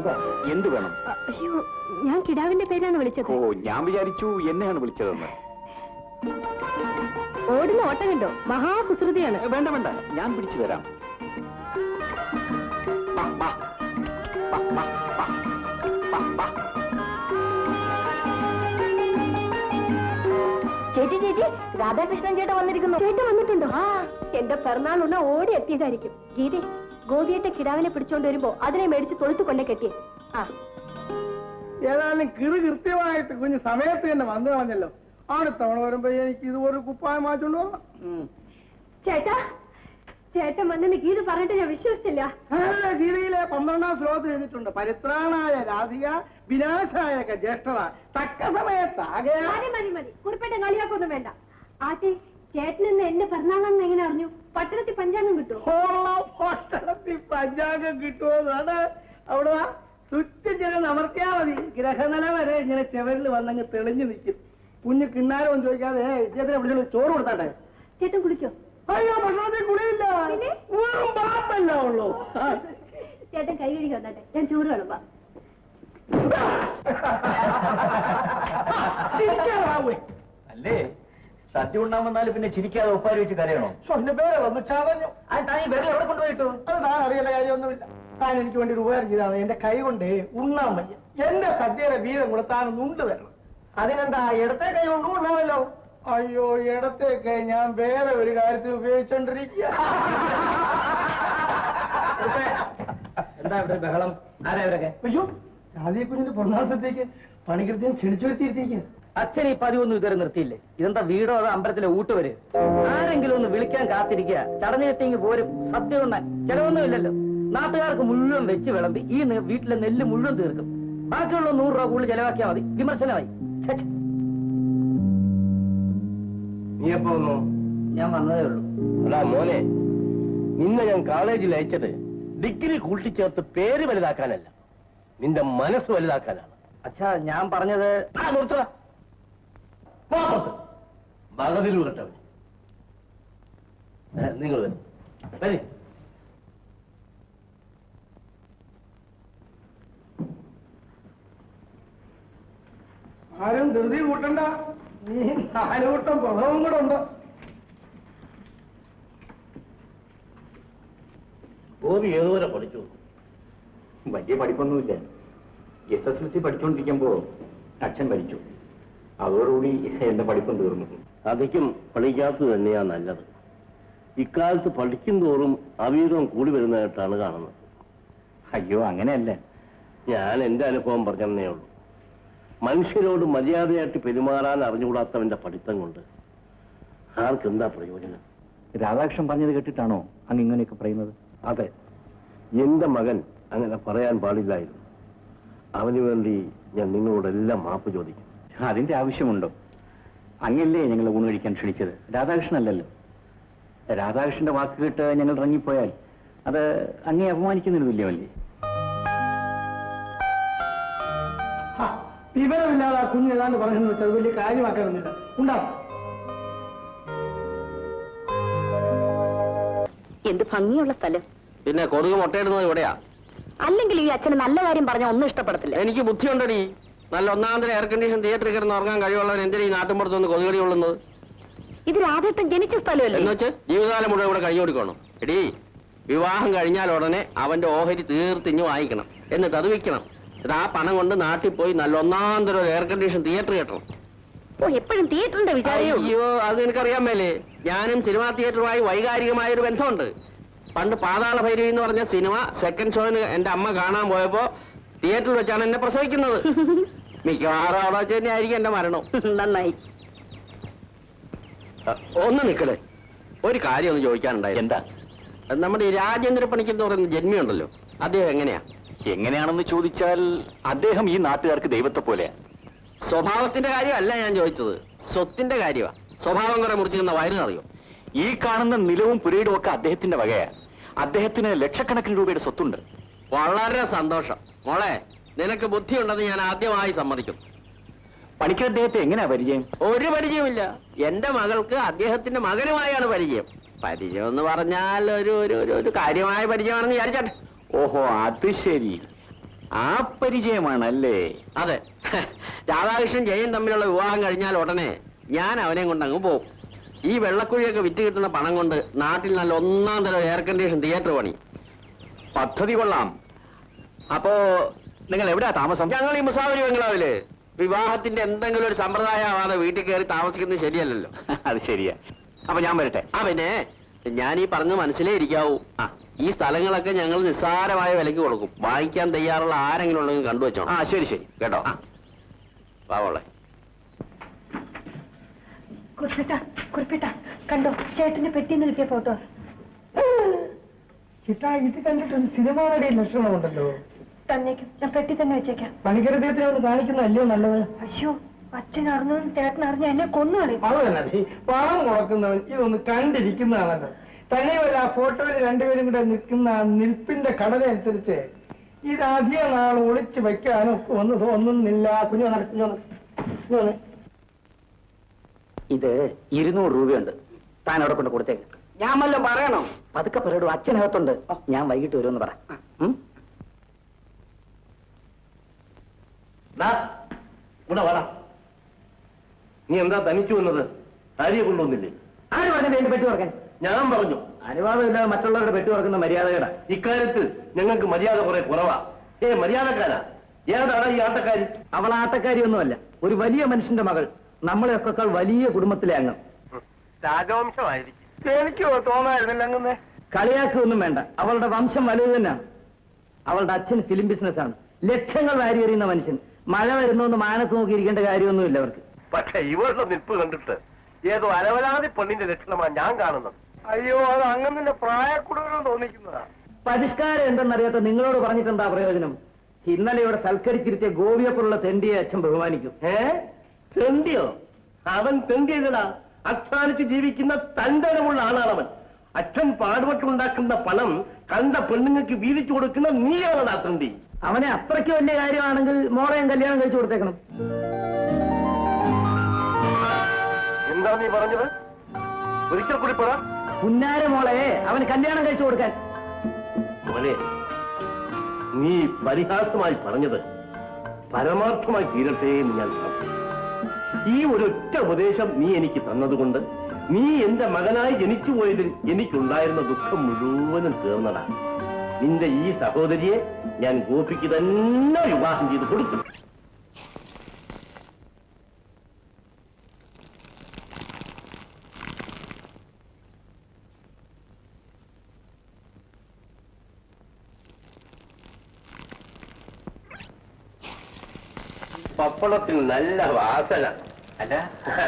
എന്താ? എന്ത് വേണം? അയ്യോ, ഞാൻ കിടാവിന്റെ പേരാണ് വിളിച്ചത്. ഓ, ഞാൻ വിചാരിച്ചു എന്നെയാണ് വിളിച്ചതെന്ന്. ഓടുന്ന ഓട്ടം കണ്ടോ? മഹാകുസൃതിയാണ്. വേണ്ട വേണ്ട, ഞാൻ പിടിച്ചു തരാം. ചേച്ചി ചേച്ചി, രാധാകൃഷ്ണൻ ചേട്ടൻ വന്നിരിക്കുന്നു. ചേട്ടൻ വന്നിട്ടുണ്ടോ? ആ, എന്റെ പിറന്നാളുണ്ണ ഓടി എത്തിയതായിരിക്കും. ഗീതേ, ഗോപിയേട്ട കിടാവിനെ പിടിച്ചോണ്ട് വരുമ്പോ അതിനെ മേടിച്ച് തൊഴുത്ത് കൊണ്ടേ കെട്ടിയേ. ആ, ഏതായാലും കൃത്യമായിട്ട് കുഞ്ഞ് സമയത്ത് തന്നെ വന്നു കളഞ്ഞല്ലോ. അടുത്തവണ വരുമ്പോ എനിക്ക് ഇതുപോലെ കുപ്പായം മാറ്റോണ്ട് പോകാം. ചേട്ടാ, ചേട്ടൻ വന്നെന്ന് ഗീത പറഞ്ഞിട്ട് ഞാൻ വിശ്വസിച്ചില്ല. ഗീതയിലെ 12ാം ശ്ലോകത്തിൽ എഴുതിയിട്ടുണ്ട്, പരിത്രാണായ രാധിക വിനാശായ ജ്യേഷ്ഠത തക്ക സമയത്താകെ. മതി മതി മതി, കുറിപ്പേട്ട കളിയാക്കൊന്നും വേണ്ട. ആട്ടെ, ചേട്ടനെന്ന് എന്റെ പിറന്നാളാണെന്ന് എങ്ങനെ അറിഞ്ഞു? പട്ടണത്തിൽ പഞ്ചാംഗം കിട്ടുമോ? പട്ടണത്തിൽ പഞ്ചാംഗം കിട്ടുമോന്നാണ് അവിടെ ചുറ്റിച്ചിങ്ങനെ അമർത്തിയാ മതി. ഗ്രഹനില വരെ ഇങ്ങനെ ചെവരിൽ വന്നങ്ങ് തെളിഞ്ഞു നിൽക്കും. കുഞ്ഞ് കിണ്ണാരൊന്നും ചോദിക്കാതെ ഇദ്ദേഹത്തിന് വിളിച്ചോണ്ട് ചോറ് കൊടുത്താട്ടെ. ചേട്ടൻ കുളിച്ചോ? അയ്യോ, ഭക്ഷണത്തിൽ കുളിയില്ല, ബാത്തല്ല ഉള്ളൂ. ചേട്ടൻ കൈ കഴുകി വന്നാട്ടെ, ഞാൻ ചോറ് വിളമ്പാം. അല്ലേ, സദ്യ ഉണ്ടാൻ വന്നാലും പിന്നെ ചിരിക്കാതെ ഒപ്പാരി വെച്ച് കരയണോ? ഒന്ന് ചതഞ്ഞു. വെള്ളം എവിടെ കൊണ്ടുപോയിട്ടു? അത് താൻ അറിയേണ്ട കാര്യമൊന്നുമില്ല. താൻ എനിക്ക് വേണ്ടി ഒരു ഉപകാരം ചെയ്താണ്. എന്റെ കൈ കൊണ്ട് ഉണ്ണാൻ വയ്യ. എന്റെ സദ്യയുടെ വീതം കൂടെ താനൊന്ന് ഉണ്ട് തരണം. അതിനെന്താ, ഇടത്തെ കൈ കൊണ്ട് കൊണ്ടാവല്ലോ. അയ്യോ, ഇടത്തെ കൈ ഞാൻ വേറെ ഒരു കാര്യത്തിൽ ഉപയോഗിച്ചോണ്ടിരിക്കുക. എന്താ ഇവിടെ ബഹളം? ആരാ ഇവരൊക്കെ? അയ്യോ, രാധിക കുഞ്ഞിന്റെ പൊന്നാസത്തേക്ക് പണികൃത്യം ക്ഷണിച്ചു വരുത്തിയിരിക്കുക. അച്ഛൻ ഈ പതിവൊന്നും ഇതുവരെ നിർത്തിയില്ലേ? ഇതെന്താ വീടോ അതോ അമ്പലത്തിലെ ഊട്ടുവര്? ആരെങ്കിലും ഒന്ന് വിളിക്കാൻ കാത്തിരിക്കുക. ചടഞ്ഞെത്തിങ്ങി പോരും. സദ്യ കൊണ്ടാൻ ചിലവൊന്നുമില്ലല്ലോ. നാട്ടുകാർക്ക് മുഴുവൻ വെച്ച് വിളമ്പി ഈ വീട്ടിലെ നെല്ല് മുഴുവൻ തീർക്കും. ബാക്കിയുള്ള 100 രൂപ കൂടുതൽ ചെലവാക്കിയാൽ മതി. വിമർശനമായി. നീ എപ്പോ വന്നു? ഞാൻ വന്നതേ ഉള്ളൂ. എടാ മോനെ, നിന്നെ ഞാൻ കോളേജിൽ അയച്ചത് ഡിഗ്രി കൂട്ടിച്ചേർത്ത് പേര് വലുതാക്കാനല്ല, നിന്റെ മനസ്സ് വലുതാക്കാനാണ്. അച്ഛാ, ഞാൻ പറഞ്ഞത് ഭഗതിൽ കേട്ടവൻ. നിങ്ങൾ വരും. ആരും ധൃതി കൂട്ടണ്ട. നീ 4 കൂട്ടം പ്രസവം കൂടെ ഉണ്ട്. ഗോപി ഏതുവരെ പഠിച്ചു? വലിയ പഠിപ്പൊന്നുമില്ല. SSLC പഠിച്ചുകൊണ്ടിരിക്കുമ്പോ അച്ഛൻ മരിച്ചു. അതോടുകൂടി എന്റെ പഠിപ്പും തീർന്നു. അധികം പഠിക്കാത്തത് തന്നെയാ നല്ലത്. ഇക്കാലത്ത് പഠിക്കും തോറും അവീതം കൂടി വരുന്നതായിട്ടാണ് കാണുന്നത്. അയ്യോ, അങ്ങനെയല്ല. ഞാൻ എന്റെ അനുഭവം പറഞ്ഞതേ ഉള്ളൂ. മനുഷ്യരോട് മര്യാദയായിട്ട് പെരുമാറാൻ അറിഞ്ഞുകൂടാത്തവന്റെ പഠിത്തം കൊണ്ട് ആർക്കെന്താ പ്രയോജനം? രാധാകൃഷ്ണൻ പറഞ്ഞത് കേട്ടിട്ടാണോ അങ്ങ് ഇങ്ങനെയൊക്കെ പറയുന്നത്? അതെ, എന്റെ മകൻ അങ്ങനെ പറയാൻ പാടില്ലായിരുന്നു. അവന് വേണ്ടി ഞാൻ നിങ്ങളോടെല്ലാം മാപ്പ് ചോദിക്കും. അതിന്റെ ആവശ്യമുണ്ടോ? അങ്ങല്ലേ ഞങ്ങൾ ഊണ് കഴിക്കാൻ ക്ഷണിച്ചത്, രാധാകൃഷ്ണനല്ലല്ലോ. രാധാകൃഷ്ണന്റെ വാക്ക് കേട്ട് ഞങ്ങൾ ഇറങ്ങിപ്പോയാൽ അത് അങ്ങേ അപമാനിക്കുന്നൊരു തുല്യമല്ലേ? വിവരമില്ലാതെ ആ കുഞ്ഞ് ഏതാണ്ട് പറഞ്ഞെന്ന് വെച്ചാൽ വലിയ കാര്യമാക്കാനൊന്നുമില്ല. ഉണ്ടാവും. എന്ത് ഭംഗിയുള്ള സ്ഥലം. പിന്നെ കൊതുക് മുട്ടയിടുന്നത് ഇവിടെയാ. അല്ലെങ്കിൽ ഈ അച്ഛന് നല്ല കാര്യം പറഞ്ഞ ഒന്നും ഇഷ്ടപ്പെടത്തില്ല. എനിക്ക് ബുദ്ധിയുണ്ടടി. നല്ല ഒന്നാന്തര എയർ കണ്ടീഷൻ തിയേറ്ററിൽ കിടന്ന് ഉറങ്ങാൻ കഴിവുള്ളവർ എന്തിനാ ഈ നാട്ടുമ്പുറത്തൊന്ന് കൊതുകടി കൊള്ളുന്നത്? ഇത് രാധേട്ടൻ ജനിച്ച സ്ഥലമല്ലേ? എന്ന് വെച്ച് ജീവിതകാലം മുഴുവൻ ഇവിടെ കഴിഞ്ഞു കൊടുക്കണം. എടീ, വിവാഹം കഴിഞ്ഞാൽ ഉടനെ അവന്റെ ഓഹരി തീർത്തിഞ്ഞു വാങ്ങിക്കണം. എന്നിട്ട് അത് വിൽക്കണം. ആ പണം കൊണ്ട് നാട്ടിൽ പോയി നല്ല ഒന്നാന്തര എയർ കണ്ടീഷൻ തിയേറ്റർ കെട്ടണം. ഓ, എപ്പോഴും തിയേറ്ററിന്റെ വിചാരം. അയ്യോ, അത് നിനക്കറിയാൻ മേലേ. ഞാനും സിനിമാ തിയേറ്ററുമായി വൈകാരികമായൊരു ബന്ധമുണ്ട്. പണ്ട് പാതാള ഭൈരവി എന്ന് പറഞ്ഞ സിനിമ സെക്കൻഡ് ഷോന് എന്റെ അമ്മ കാണാൻ പോയപ്പോ തിയേറ്ററിൽ വെച്ചാണ് എന്നെ പ്രസവിക്കുന്നത്. മിക്കവാറും അവിടെ വെച്ച് തന്നെ ആയിരിക്കും എന്റെ മരണം. നന്നായി. ഒന്ന് നിക്കടേ, ഒരു കാര്യം ഒന്ന് ചോദിക്കാനുണ്ടായി. എന്താ? നമ്മുടെ ഈ രാജേന്ദ്ര പണിക്കർ എന്ന് പറയുന്ന ജന്മിയുണ്ടല്ലോ, അദ്ദേഹം എങ്ങനെയാ? എങ്ങനെയാണെന്ന് ചോദിച്ചാൽ അദ്ദേഹം ഈ നാട്ടുകാർക്ക് ദൈവത്തെ പോലെയാ. സ്വഭാവത്തിന്റെ കാര്യമല്ല ഞാൻ ചോദിച്ചത്, സ്വത്തിന്റെ കാര്യമാണ്. സ്വഭാവം കുറെ മുറിച്ചിരുന്ന വയറിനറിയോ? ഈ കാണുന്ന നിലവും പുരയിടും ഒക്കെ അദ്ദേഹത്തിന്റെ വകയാ. അദ്ദേഹത്തിന് ലക്ഷക്കണക്കിന് രൂപയുടെ സ്വത്തുണ്ട്. വളരെ സന്തോഷം മോളെ, നിനക്ക് ബുദ്ധിയുണ്ടെന്ന് ഞാൻ ആദ്യമായി സമ്മതിക്കും. പണിക്കർ അദ്ദേഹത്തെ എങ്ങനെയാ പരിചയം? ഒരു പരിചയമില്ല. എന്റെ മകൾക്ക് അദ്ദേഹത്തിന്റെ മകനുമായാണ് പരിചയം. പരിചയം എന്ന് പറഞ്ഞാൽ ഒരു കാര്യമായ പരിചയമാണെന്ന് വിചാരിച്ചാട്ടെ. ഓഹോ, അത് ശരി. ആ പരിചയമാണല്ലേ? അതെ. രാധാകൃഷ്ണൻ ജയൻ തമ്മിലുള്ള വിവാഹം കഴിഞ്ഞാൽ ഉടനെ ഞാൻ അവനെ കൊണ്ട് അങ്ങ് പോകും. ഈ വെള്ളക്കുഴിയൊക്കെ വിറ്റ് കിട്ടുന്ന പണം കൊണ്ട് നാട്ടിൽ നല്ല ഒന്നാം തരം എയർ കണ്ടീഷൻ തിയേറ്റർ പണി. പദ്ധതി കൊള്ളാം. അപ്പോ നിങ്ങൾ എവിടെയാ താമസം? ഞങ്ങൾ ഈ മുസാഫരി ബംഗ്ലാവില്. വിവാഹത്തിന്റെ എന്തെങ്കിലും ഒരു സമ്പ്രദായം ആവാതെ വീട്ടിൽ കയറി താമസിക്കുന്നത് ശരിയല്ലല്ലോ. അത് ശരിയാ. അപ്പൊ ഞാൻ വരട്ടെ. പിന്നെ ഞാൻ ഈ പറഞ്ഞ് മനസ്സിലേ ഇരിക്കാവൂ. ഈ സ്ഥലങ്ങളൊക്കെ ഞങ്ങൾ നിസ്സാരമായ വിലക്ക് കൊടുക്കും. വാങ്ങിക്കാൻ തയ്യാറുള്ള ആരെങ്കിലും ഉണ്ടെങ്കിൽ കണ്ടുവച്ചോ. ശരി ശരി കേട്ടോ. പാവോളെ. കുറിപ്പിട്ട കണ്ടോ ചേട്ടന്റെ പെട്ടിന്ന് കിട്ടിയ ഫോട്ടോ? ചിട്ടാ, ഇത് കണ്ടിട്ടൊരു സിനിമ നടിയുടെ ലക്ഷണമുണ്ടല്ലോ. തന്നേക്കും, ഞാൻ പെട്ടി തന്നെ വെച്ചേക്കാം. പണിക്കരദ്ദേഹത്തിനെ ഒന്ന് കാണിക്കുന്നതല്ലയോ നല്ലത്? അയ്യോ, അച്ഛൻ അറിഞ്ഞു ചേട്ടൻ അറിഞ്ഞ എന്നെ കൊന്നു കളയും. അത് തന്നെ, പണം മുടക്കുന്നവൻ ഇതൊന്ന് കണ്ടിരിക്കുന്നതാണല്ലോ. തന്നെയുമല്ല, ആ ഫോട്ടോയിൽ രണ്ടുപേരും കൂടെ നിൽക്കുന്ന നിൽപ്പിന്റെ ഘടന അനുസരിച്ച് ഇത് അധികം നാൾ ഒളിച്ചു വെക്കാനും ഒന്നും തോന്നുന്നില്ല. കുഞ്ഞു നടക്കുന്നു. ഇത് 200 രൂപയുണ്ട്. താൻ അവിടെ കൊണ്ട് കൊടുത്തേക്ക്. ഞാൻ വല്ലതും പറയണോ? പതുക്കെ പറയടൂ, അച്ഛനകത്തുണ്ട്. ഞാൻ വൈകിട്ട് വരുമെന്ന് പറ. നീ എന്താ തനിച്ചു വന്നത്? ആര്യെ കൊണ്ടുവന്നില്ലേ? ആര് പറഞ്ഞത് എന്റെ പെട്ടി തുറക്കാൻ? ഞാൻ പറഞ്ഞു. അനുവാദമില്ലാതെ മറ്റുള്ളവരുടെ പെട്ടി തുറക്കുന്ന മര്യാദകേടാ. ഇക്കാര്യത്തിൽ ഞങ്ങൾക്ക് മര്യാദ കുറെ കുറവാ. മര്യാദക്കാരാ? ഏതാണ് ഈ ആട്ടക്കാരി? അവൾ ആട്ടക്കാരിയൊന്നുമല്ല, ഒരു വലിയ മനുഷ്യന്റെ മകൾ. നമ്മളെയൊക്കെ വലിയ കുടുംബത്തിലെ അംഗം. രാജവംശമായിരിക്കും. എനിക്കോ തോന്നായിരുന്നില്ല അങ്ങനെ. കളിയാക്കൊന്നും വേണ്ട, അവളുടെ വംശം വലുത് തന്നെയാണ്. അവളുടെ അച്ഛൻ ഫിലിം ബിസിനസ്സാണ്. ലക്ഷങ്ങൾ വാരി എറിയുന്ന മനുഷ്യൻ. മഴ വരുന്നോന്ന് മാനത്ത് നോക്കിയിരിക്കേണ്ട കാര്യമൊന്നുമില്ല അവർക്ക്. പക്ഷെ ഇവരുടെ നിൽപ്പ് കണ്ടിട്ട് ഏതോ അലവലാതി പെണ്ണിന്റെ ലക്ഷണമാണ് ഞാൻ കാണുന്നത്. അയ്യോ, അത് അങ്ങനെ പ്രായക്കുറവ് തോന്നിക്കുന്നതാ. പരിഷ്കാരം എന്തെന്നറിയാത്ത നിങ്ങളോട് പറഞ്ഞിട്ട് എന്താ പ്രയോജനം? ഇന്നലെ ഇവിടെ സൽക്കരിച്ചിരുത്തിയ ഗോപിയെപ്പോലുള്ള തെണ്ടിയെ അച്ഛൻ ബഹുമാനിക്കും. തെണ്ടിയോ? അവൻ തെണ്ടിയല്ലടാ, അധ്വാനിച്ച് ജീവിക്കുന്ന തണ്ടനമുള്ള ആളാണവൻ. അച്ഛൻ പാടുപെട്ടുണ്ടാക്കുന്ന പണം കണ്ട പെണ്ണുങ്ങൾക്ക് വീതിച്ചു കൊടുക്കുന്ന നീയാണടാ തെണ്ടി. അവനെ അത്രയ്ക്ക് വലിയ കാര്യമാണെങ്കിൽ മോളെയും കല്യാണം കഴിച്ചു കൊടുത്തേക്കണം. എന്താ നീ പറഞ്ഞത്? ഒരിക്കൽ കൂടി പറ. പുന്നാര മോളെ അവന് കല്യാണം കഴിച്ചു കൊടുക്കാൻ. മോനെ, നീ പരിഹാസമായി പറഞ്ഞത് പരമാർത്ഥമായി തീരട്ടെ എന്ന് ഞാൻ പ്രാർത്ഥിക്കുന്നു. ഈ ഒരൊറ്റ ഉപദേശം നീ എനിക്ക് തന്നതുകൊണ്ട് നീ എന്റെ മകനായി ജനിച്ചു പോയതിൽ എനിക്കുണ്ടായിരുന്ന ദുഃഖം മുഴുവനും തീർന്നടാ. നിന്റെ ഈ സഹോദരിയെ ഞാൻ ഗോപിക്ക് തന്നെ വിവാഹം ചെയ്ത് കൊടുക്കും. പപ്പടത്തിൽ നല്ല വാസന. അല്ല,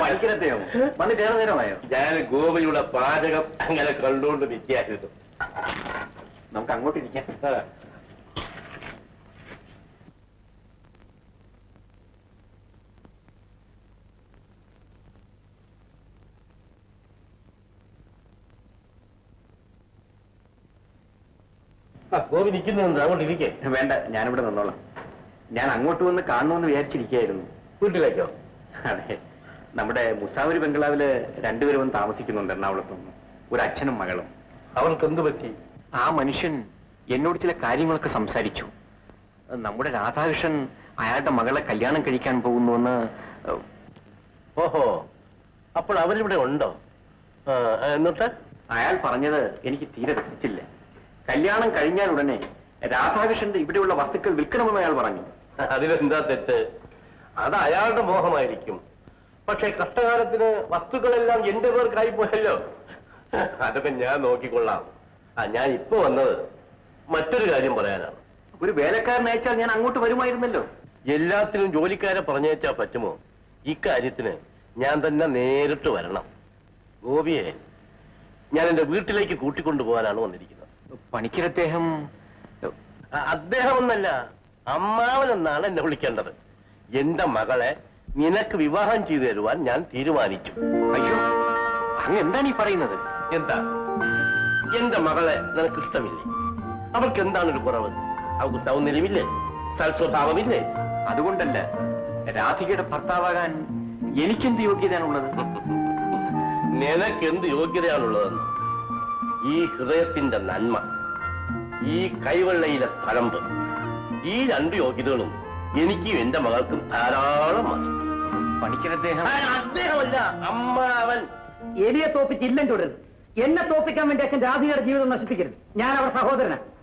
പണിക്കരത്തെയോ വന്ന് കയറി നേരമായോ? ഞാൻ ഗോപയുടെ പാചകം അങ്ങനെ കണ്ടുകൊണ്ട് നിൽക്കായിരുന്നു. നമുക്ക് അങ്ങോട്ട് ഇരിക്കാം. ഗോപി നിൽക്കുന്നുണ്ട്, അങ്ങോട്ട് ഇരിക്കേ. വേണ്ട, ഞാനിവിടെ നിന്നോളാം. ഞാൻ അങ്ങോട്ട് വന്ന് കാണണമെന്ന് വിചാരിച്ചിരിക്കുകയായിരുന്നു. വീട്ടിലേക്കോ? അതെ, നമ്മുടെ മുസാഫരി ബംഗ്ലാവില് രണ്ടുപേരും വന്ന് താമസിക്കുന്നുണ്ട് എറണാകുളത്തുനിന്ന്. ഒരു അച്ഛനും മകളും. അവൾക്ക് എന്ത് പറ്റി? ആ മനുഷ്യൻ എന്നോട് ചില കാര്യങ്ങളൊക്കെ സംസാരിച്ചു. നമ്മുടെ രാധാകൃഷ്ണൻ അയാളുടെ മകളെ കല്യാണം കഴിക്കാൻ പോകുന്നുവെന്ന്. ഓഹോ, അപ്പോൾ അവരിവിടെ ഉണ്ടോ? എന്നിട്ട് അയാൾ പറഞ്ഞത് എനിക്ക് തീരെ രസിച്ചില്ല. കല്യാണം കഴിഞ്ഞാൽ ഉടനെ രാധാകൃഷ്ണന്റെ ഇവിടെയുള്ള വസ്തുക്കൾ വിൽക്കണമെന്ന് അയാൾ പറഞ്ഞു. അതിലെന്താ തെറ്റ്? അത് അയാളുടെ മോഹമായിരിക്കും. പക്ഷെ കഷ്ടകാലത്തിന് വസ്തുക്കളെല്ലാം എന്റെ പേർക്കായി പോയല്ലോ. അതൊക്കെ ഞാൻ നോക്കിക്കൊള്ളാം. ഞാൻ ഇപ്പൊ വന്നത് മറ്റൊരു കാര്യം പറയാനാണ്. ഒരു വേലക്കാരനെ അയച്ചാൽ ഞാൻ അങ്ങോട്ട് വരുമായിരുന്നല്ലോ. എല്ലാത്തിനും ജോലിക്കാരെ പറഞ്ഞയച്ചാ പറ്റുമോ? ഇക്കാര്യത്തിന് ഞാൻ തന്നെ നേരിട്ട് വരണം. ഗോപിയെ ഞാൻ എന്റെ വീട്ടിലേക്ക് കൂട്ടിക്കൊണ്ടുപോകാനാണ് വന്നിരിക്കുന്നത്. പണിക്കരദ്ദേഹം അദ്ദേഹം എന്നല്ല, അമ്മാവനെന്നാണ് എന്നെ വിളിക്കേണ്ടത്. എന്റെ മകളെ നിനക്ക് വിവാഹം ചെയ്തു തരുവാൻ ഞാൻ തീരുമാനിച്ചു. അയ്യോ, അങ്ങ് എന്താണ് ഈ പറയുന്നത്? എന്താ? എന്റെ മകളെ നിനക്ക് ഇഷ്ടമില്ലേ? അവൾക്ക് എന്താണ് ഒരു കുറവ്? അവൾക്ക് സൗന്ദര്യമില്ലേ? സൽസ്വഭാവമില്ലേ? അതുകൊണ്ടല്ല, രാധികയുടെ ഭർത്താവാകാൻ എനിക്കെന്ത് യോഗ്യതയാണുള്ളത്? നിനക്ക് എന്ത് യോഗ്യതയാണുള്ളതെന്ന്? ഈ ഹൃദയത്തിന്റെ നന്മ, ഈ കൈവെള്ളയിലെ തഴമ്പ്, ഈ രണ്ട് യോഗ്യതകളും എനിക്കും എന്റെ മകൾക്കും ധാരാളം മതി. പണിക്കർ അദ്ദേഹം അദ്ദേഹമല്ല, അമ്മാവൻ. എലിയെ തോപ്പിച്ച് ഇല്ലം തുടരുത്. എന്നെ തോപ്പിക്കാൻ വേണ്ടി അച്ഛൻ രാധികയുടെ ജീവിതം നശിപ്പിക്കരുത്. ഞാൻ അവർ സഹോദരനാണ്.